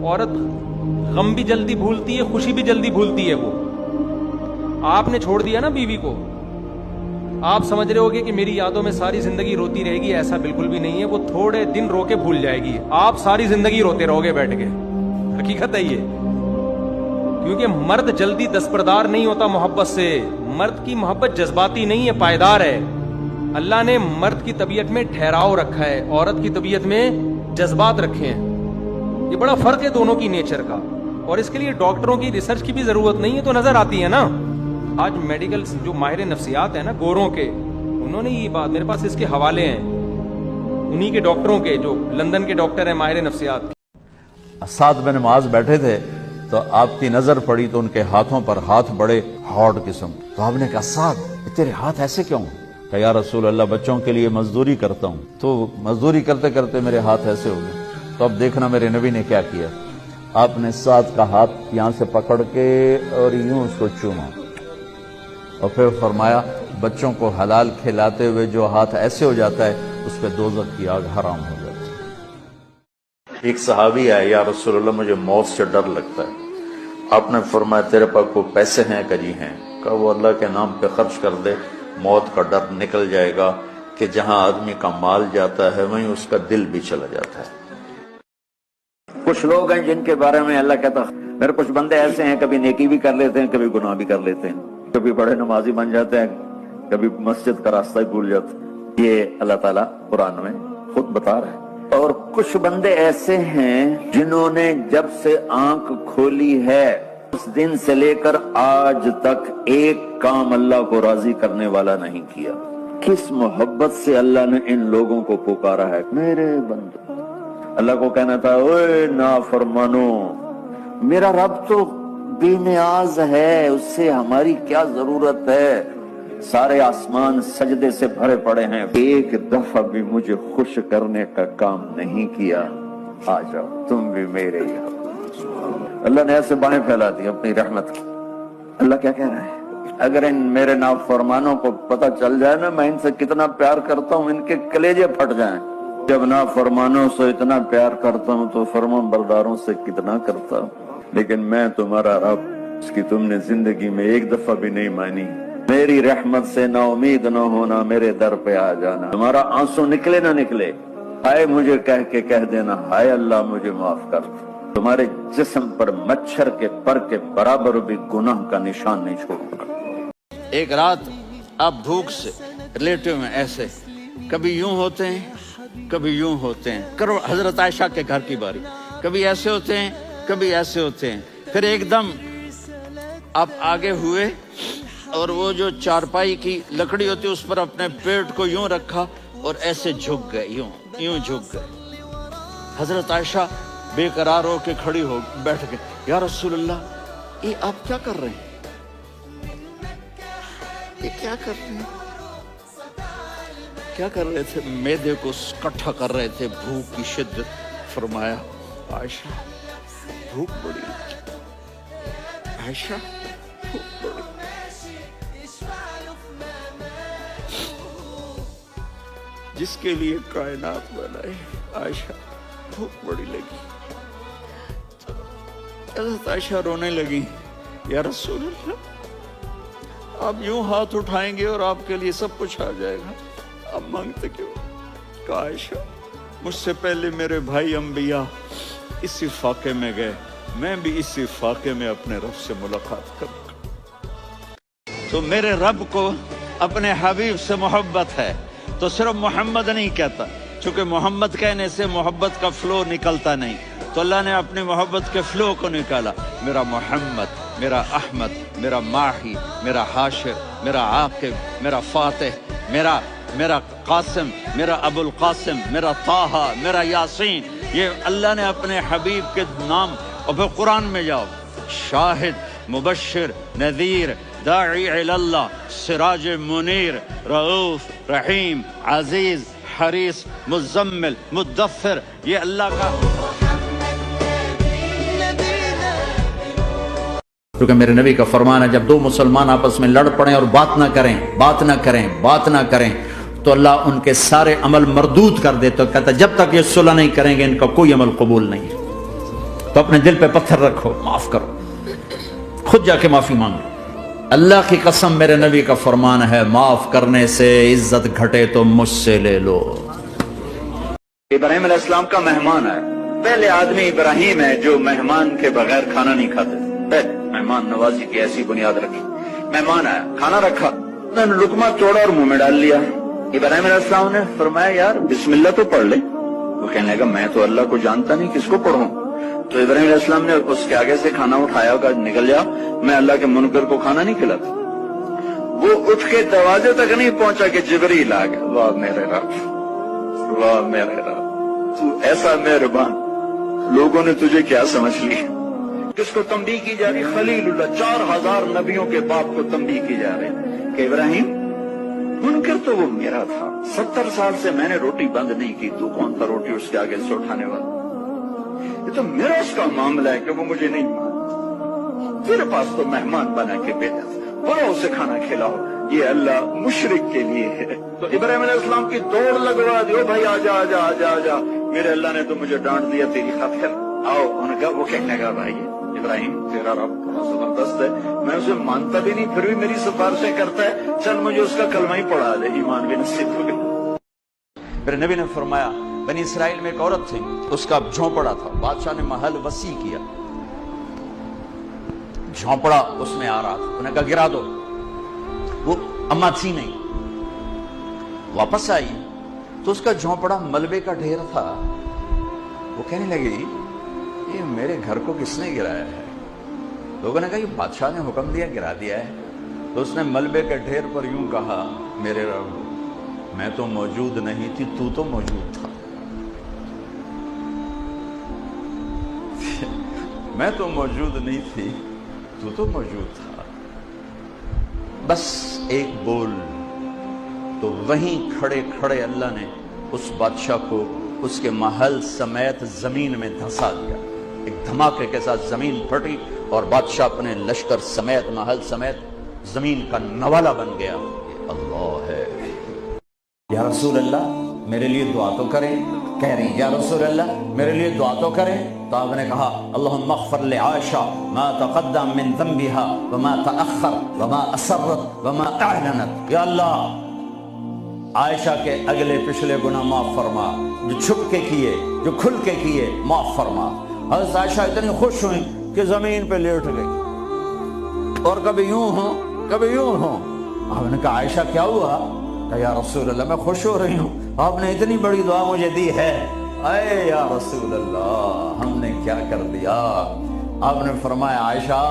عورت غم بھی جلدی بھولتی ہے، خوشی بھی جلدی بھولتی ہے۔ وہ آپ نے چھوڑ دیا نا بیوی کو، آپ سمجھ رہے ہوگے کہ میری یادوں میں ساری زندگی روتی رہے گی، ایسا بالکل بھی نہیں ہے۔ وہ تھوڑے دن رو کے بھول جائے گی، آپ ساری زندگی روتے رہو گے بیٹھ کے، حقیقت ہے یہ۔ کیونکہ مرد جلدی دستبردار نہیں ہوتا محبت سے، مرد کی محبت جذباتی نہیں ہے، پائیدار ہے۔ اللہ نے مرد کی طبیعت میں ٹھہراؤ رکھا ہے، عورت کی طبیعت میں جذبات رکھے ہیں۔ یہ بڑا فرق ہے دونوں کی نیچر کا، اور اس کے لیے ڈاکٹروں کی ریسرچ کی بھی ضرورت نہیں ہے، تو نظر آتی ہے نا۔ آج میڈیکل جو ماہر نفسیات ہیں نا گوروں کے، انہوں نے یہ بات، میرے پاس اس کے حوالے ہیں انہی کے ڈاکٹروں کے، جو لندن کے ڈاکٹر ہیں ماہر نفسیات کے۔ ساتھ میں نماز بیٹھے تھے تو آپ کی نظر پڑی تو ان کے ہاتھوں پر ہاتھ بڑے ہارڈ قسم، تو آپ نے کہا سعد تیرے ہاتھ ایسے کیوں؟ کہ یا رسول اللہ بچوں کے لیے مزدوری کرتا ہوں، تو مزدوری کرتے کرتے میرے ہاتھ ایسے ہو گئے۔ تو اب دیکھنا میرے نبی نے کیا کیا، آپ نے سعد کا ہاتھ یہاں سے پکڑ کے اور یوں اس کو چوما، اور پھر فرمایا بچوں کو حلال کھلاتے ہوئے جو ہاتھ ایسے ہو جاتا ہے اس پہ دوزخ کی آگ حرام ہو جاتی ہے۔ ایک صحابی آیا، یا رسول اللہ مجھے موت سے ڈر لگتا ہے۔ آپ نے فرمایا تیرے پاس کوئی پیسے ہیں؟ کہ جی ہیں۔ کہا وہ اللہ کے نام پہ خرچ کر دے، موت کا ڈر نکل جائے گا کہ جہاں آدمی کا مال جاتا ہے وہیں اس کا دل بھی چلا جاتا ہے۔ کچھ لوگ ہیں جن کے بارے میں اللہ کہتا میرے کچھ بندے ایسے ہیں، کبھی نیکی بھی کر لیتے ہیں، کبھی گناہ بھی کر لیتے ہیں، کبھی بڑے نمازی بن جاتے ہیں، کبھی مسجد کا راستہ ہی بھول جاتے ہیں۔ یہ اللہ تعالیٰ قرآن میں خود بتا رہا ہے۔ اور کچھ بندے ایسے ہیں جنہوں نے جب سے آنکھ کھولی ہے اس دن سے لے کر آج تک ایک کام اللہ کو راضی کرنے والا نہیں کیا۔ کس محبت سے اللہ نے ان لوگوں کو پکارا ہے، میرے بندو۔ اللہ کو کہنا تھا اوے نافرمانو، میرا رب تو بے نیاز ہے، اس سے ہماری کیا ضرورت ہے، سارے آسمان سجدے سے بھرے پڑے ہیں، ایک دفعہ بھی مجھے خوش کرنے کا کام نہیں کیا، آ جاؤ تم بھی میرے ہی ہو۔ اللہ نے ایسے بائیں پھیلا دی اپنی رحمت کی۔ اللہ کیا کہہ رہا ہے، اگر ان میرے نافرمانوں کو پتہ چل جائے نا میں ان سے کتنا پیار کرتا ہوں، ان کے کلیجے پھٹ جائیں۔ جب نافرمانوں سے اتنا پیار کرتا ہوں تو فرمان برداروں سے کتنا کرتا ہوں۔ لیکن میں تمہارا رب، اس کی تم نے زندگی میں ایک دفعہ بھی نہیں مانی، میری رحمت سے نا امید نہ ہونا، میرے در پہ آ جانا، تمہارا آنسو نکلے نہ نکلے، ہائے مجھے کہہ کے کہہ دینا ہائے اللہ مجھے معاف کر، تمہارے جسم پر مچھر کے پر کے برابر بھی گناہ کا نشان نہیں چھوڑوں گا۔ ایک رات آپ بھوک سے لیٹے ہوئے ایسے، کبھی یوں ہوتے ہیں کبھی یوں ہوتے ہیں، کرو حضرت عائشہ کے گھر کی باری، کبھی ایسے ہوتے ہیں کبھی ایسے ہوتے ہیں، پھر ایک دم آپ آگے ہوئے اور وہ جو چارپائی کی لکڑی ہوتی اس پر اپنے پیٹ کو یوں رکھا اور ایسے جھک گئے، یوں جھک گئے۔ حضرت عائشہ بے قرار ہو کے کھڑی ہو بیٹھ گئے، یا رسول اللہ یہ آپ کیا کر رہے ہیں، یہ کیا کر رہے ہیں، کیا کر رہے تھے؟ معدے کو کٹھا کر رہے تھے، بھوک کی شدت۔ فرمایا عائشہ بھوک بڑی، عائشہ بھوک بڑی، جس کے لیے کائنات بنائے، عائشہ بھوک بڑی لگی۔ حضرت عائشہ رونے لگی، یا رسول اللہ آپ یوں ہاتھ اٹھائیں گے اور آپ کے لیے سب کچھ آ جائے گا، آپ مانگتے کیوں؟ کہا عائشہ مجھ سے پہلے میرے بھائی انبیاء اسی فاقے میں گئے، میں بھی اسی فاقے میں اپنے رب سے ملاقات کروں گا۔ تو میرے رب کو اپنے حبیب سے محبت ہے تو صرف محمد نہیں کہتا، چونکہ محمد کہنے سے محبت کا فلو نکلتا نہیں، تو اللہ نے اپنی محبت کے فلو کو نکالا، میرا محمد، میرا احمد، میرا ماہی، میرا حاشر، میرا عاقب، میرا فاتح، میرا قاسم، میرا ابو القاسم، میرا طٰہٰ، میرا یاسین، یہ اللہ نے اپنے حبیب کے نام۔ اور پھر قرآن میں جاؤ، شاہد، مبشر، نذیر، داعی الی اللہ، سراج منیر، رؤوف، رحیم، عزیز، حریص، مزمل، مدثر، یہ اللہ کا۔ کیونکہ میرے نبی کا فرمان ہے جب دو مسلمان آپس میں لڑ پڑیں اور بات نہ کریں تو اللہ ان کے سارے عمل مردود کر دیتا، کہتا جب تک یہ صلح نہیں کریں گے ان کا کوئی عمل قبول نہیں ہے۔ تو اپنے دل پہ پتھر رکھو, معاف کرو, خود جا کے معافی مانگو. اللہ کی قسم میرے نبی کا فرمان ہے, معاف کرنے سے عزت گھٹے تو مجھ سے لے لو. ابراہیم علیہ السلام کا مہمان ہے. پہلے آدمی ابراہیم ہے جو مہمان کے بغیر کھانا نہیں کھاتے. پہلے مہمان نوازی کی ایسی بنیاد رکھی. مہمان آیا, کھانا رکھا, میں نے لقمہ توڑا اور منہ میں ڈال لیا. ابراہیم علیہ السلام نے فرمایا یار بسم اللہ تو پڑھ لے. وہ کہنے لگا میں تو اللہ کو جانتا نہیں, کس کو پڑھوں. تو ابراہیم علیہ السلام نے اس کے آگے سے کھانا اٹھایا, کہا نکل جا, میں اللہ کے منکر کو کھانا نہیں کھلاتا. وہ اٹھ کے دروازے تک نہیں پہنچا کہ جبریل آ گیا. واہ میرے رب, واہ میرے رب, تو ایسا مہربان. لوگوں نے تجھے کیا سمجھ لی. کس کو تنبیہ کی جا رہی؟ خلیل اللہ, 4000 نبیوں کے باپ کو تنبیہ کی جا رہی کہ ابراہیم منکر تو وہ میرا تھا. 70 سال سے میں نے روٹی بند نہیں کی, تو کون تھا روٹی اس کے آگے سے اٹھانے والا؟ یہ تو میرا اس کا معاملہ ہے کہ وہ مجھے نہیں مانتا. تیرے پاس تو مہمان بنا کے بھیجا, بولو اسے کھانا کھلاؤ, یہ اللہ مشرک کے لیے ہے. تو ابراہیم علیہ السلام کی دوڑ لگوا دیو, بھائی آجا آجا آجا آجا, میرے اللہ نے تو مجھے ڈانٹ دیا تیری خاطر, آؤ. انہوں نے کہا, وہ کہنے لگا بھائی ابراہیم تیرا رب بڑا زبردست ہے, میں اسے مانتا بھی نہیں پھر بھی میری سفارشیں کرتا ہے, چل مجھے اس کا کلمہ ہی پڑھا دے, ایمان بھی نصیب ہو گیا. میرے نبی نے فرمایا بنی اسرائیل میں ایک عورت تھی, اس کا جھونپڑا تھا, بادشاہ نے محل وسیع کیا, جھونپڑا اس میں آ رہا تھا, انہوں نے کہا گرا دو. وہ اماں تھی نہیں, واپس آئی تو اس کا جھونپڑا ملبے کا ڈھیر تھا. وہ کہنے لگی یہ میرے گھر کو کس نے گرایا ہے؟ لوگوں نے کہا یہ بادشاہ نے حکم دیا گرا دیا ہے. تو اس نے ملبے کے ڈھیر پر یوں کہا, میرے رب میں تو موجود نہیں تھی, تو تو موجود تھا. میں تو موجود نہیں تھی, تو موجود تھا. بس ایک بول. تو وہیں کھڑے کھڑے اللہ نے اس بادشاہ کو اس کے محل سمیت زمین میں دھسا دیا. ایک دھماکے کے ساتھ زمین پھٹی اور بادشاہ اپنے لشکر سمیت محل سمیت زمین کا نوالا بن گیا. یہ اللہ ہے. یا رسول اللہ میرے لیے دعا تو کریں. کہہ رہی یا رسول اللہ میرے لیے دعا تو کریں. تو آپ نے کہا اللہم اغفر لعائشہ ما تقدم من ذنبها وما تأخر وما اسرت وما اعلنت. یا اللہ عائشہ کے اگلے پچھلے گناہ معاف فرما, جو چھپ کے کیے جو کھل کے کیے معاف فرما. حضرت عائشہ اتنی خوش ہوئی کہ زمین پہ لیٹ گئی, اور کبھی یوں ہوں کبھی یوں ہوں. آپ نے کہا عائشہ کیا ہوا؟ کہ یا رسول اللہ میں خوش ہو رہی ہوں, آپ نے اتنی بڑی دعا مجھے دی ہے. اے یا رسول اللہ ہم نے کیا کر دیا؟ آپ نے فرمایا عائشہ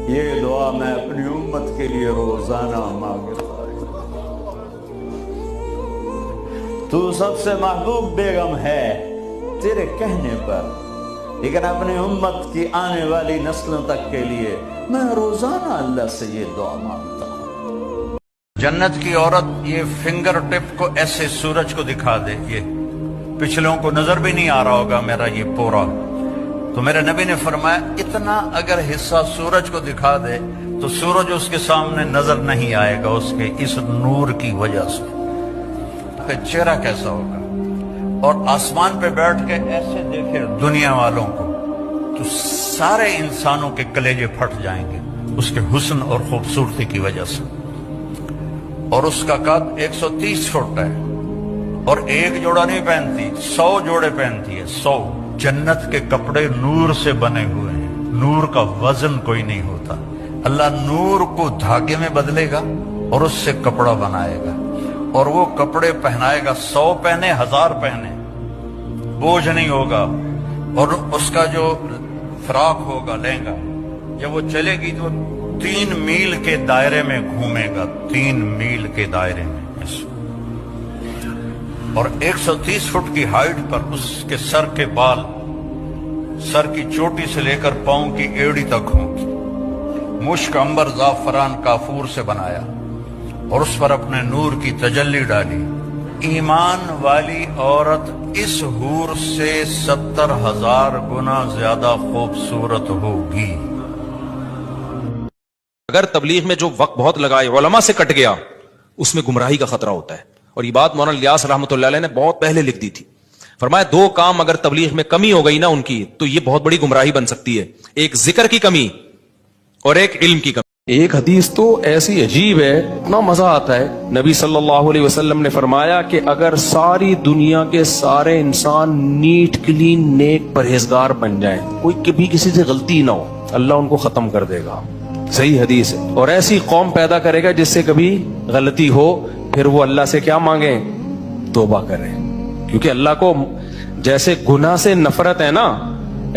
یہ دعا میں اپنی امت کے لیے روزانہ مانگتا ہوں. تو سب سے محبوب بیگم ہے تیرے کہنے پر, لیکن اپنی امت کی آنے والی نسلوں تک کے لیے میں روزانہ اللہ سے یہ دعا مانگتا ہوں. جنت کی عورت یہ فنگر ٹپ کو ایسے سورج کو دکھا دے, یہ پچھلوں کو نظر بھی نہیں آ رہا ہوگا میرا یہ پورا. تو میرے نبی نے فرمایا اتنا اگر حصہ سورج کو دکھا دے تو سورج اس کے سامنے نظر نہیں آئے گا اس کے اس نور کی وجہ سے. کہ چہرہ کیسا ہوگا, اور آسمان پہ بیٹھ کے ایسے دیکھے دنیا والوں کو تو سارے انسانوں کے کلیجے پھٹ جائیں گے اس کے حسن اور خوبصورتی کی وجہ سے. اور اس کا قد 130 فٹ ہے, اور ایک جوڑا نہیں پہنتی, 100 جوڑے پہنتی ہے. 100 جنت کے کپڑے نور سے بنے ہوئے ہیں, نور کا وزن کوئی نہیں ہوتا. اللہ نور کو دھاگے میں بدلے گا اور اس سے کپڑا بنائے گا, اور وہ کپڑے پہنائے گا. 100 پہنے 1000 پہنے, بوجھ نہیں ہوگا. اور اس کا جو فراق ہوگا لہنگا, جب وہ چلے گی تو 3 میل کے دائرے میں گھومے گا, 3 میل کے دائرے میں. اور 130 فٹ کی ہائٹ پر اس کے سر کے بال, سر کی چوٹی سے لے کر پاؤں کی ایڑی تک ہوں. مشک عنبر زعفران کافور سے بنایا اور اس پر اپنے نور کی تجلی ڈالی. ایمان والی عورت اس حور سے 70,000 گنا زیادہ خوبصورت ہوگی. اگر تبلیغ میں جو وقت بہت لگائے علماء سے کٹ گیا اس میں گمراہی کا خطرہ ہوتا ہے. اور یہ بات مولانا الیاس رحمۃ اللہ علیہ نے بہت پہلے لکھ دی تھی. فرمایا 2 کام اگر تبلیغ میں کمی ہو گئی نا ان کی تو یہ بہت بڑی گمراہی بن سکتی ہے. ایک ذکر کی کمی اور ایک علم کی کمی. ایک حدیث تو ایسی عجیب ہے, اتنا مزہ آتا ہے. نبی صلی اللہ علیہ وسلم نے فرمایا کہ اگر ساری دنیا کے سارے انسان نیٹ کلین نیک پرہیزگار بن جائیں, کوئی کبھی کسی سے غلطی نہ ہو, اللہ ان کو ختم کر دے گا. صحیح حدیث ہے. اور ایسی قوم پیدا کرے گا جس سے کبھی غلطی ہو, پھر وہ اللہ سے کیا مانگیں؟ توبہ کریں. کیونکہ اللہ کو جیسے گناہ سے نفرت ہے نا,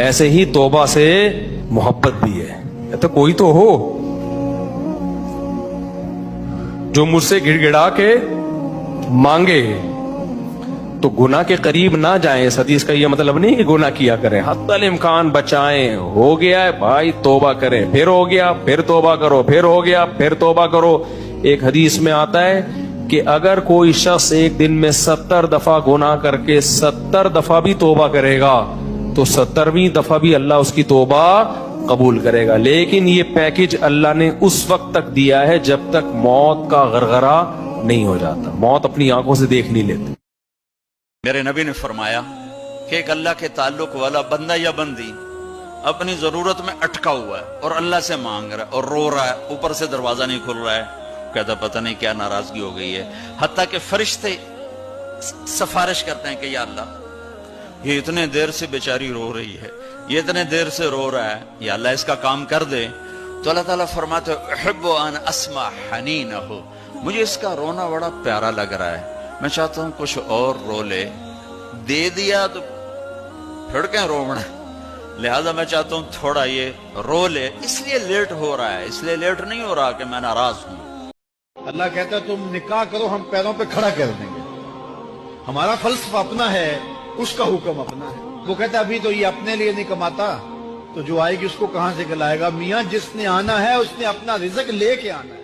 ایسے ہی توبہ سے محبت بھی ہے. تو کوئی تو ہو جو مجھ سے گڑ گڑا کے مانگے, تو گناہ کے قریب نہ جائیں. اس حدیث کا یہ مطلب نہیں کہ گناہ کیا کریں, حتی الامکان بچائیں. ہو گیا ہے بھائی توبہ کریں, پھر ہو گیا پھر توبہ کرو, پھر ہو گیا پھر توبہ کرو. ایک حدیث میں آتا ہے کہ اگر کوئی شخص ایک دن میں 70 دفعہ گناہ کر کے 70 دفعہ بھی توبہ کرے گا تو 70ویں دفعہ بھی اللہ اس کی توبہ قبول کرے گا. لیکن یہ پیکج اللہ نے اس وقت تک دیا ہے جب تک موت کا غرغرہ نہیں ہو جاتا. موت اپنی آنکھوں سے دیکھ نہیں لیتے. میرے نبی نے فرمایا کہ ایک اللہ کے تعلق والا بندہ یا بندی اپنی ضرورت میں اٹکا ہوا ہے اور اللہ سے مانگ رہا ہے اور رو رہا ہے, اوپر سے دروازہ نہیں کھل رہا ہے, کہتا پتہ نہیں کیا ناراضگی ہو گئی ہے. حتیٰ کہ فرشتے سفارش کرتے ہیں کہ یا اللہ یہ اتنے دیر سے بیچاری رو رہی ہے, یہ اتنے دیر سے رو رہا ہے, یا اللہ اس کا کام کر دے. تو اللہ تعالیٰ فرماتے احب ان اسمع حنینہ, مجھے اس کا رونا بڑا پیارا لگ رہا ہے, میں چاہتا ہوں کچھ اور رو لے. دے دیا تو پھر کہیں رونا, لہذا میں چاہتا ہوں تھوڑا یہ رو لے, اس لیے لیٹ ہو رہا ہے, اس لیے لیٹ نہیں ہو رہا کہ میں ناراض ہوں. اللہ کہتا ہے تم نکاح کرو, ہم پیروں پہ کھڑا کر دیں گے. ہمارا فلسفہ اپنا ہے, اس کا حکم اپنا ہے. وہ کہتا ہے ابھی تو یہ اپنے لیے نہیں کماتا, تو جو آئے گی اس کو کہاں سے کھلائے گا؟ میاں جس نے آنا ہے اس نے اپنا رزق لے کے آنا ہے.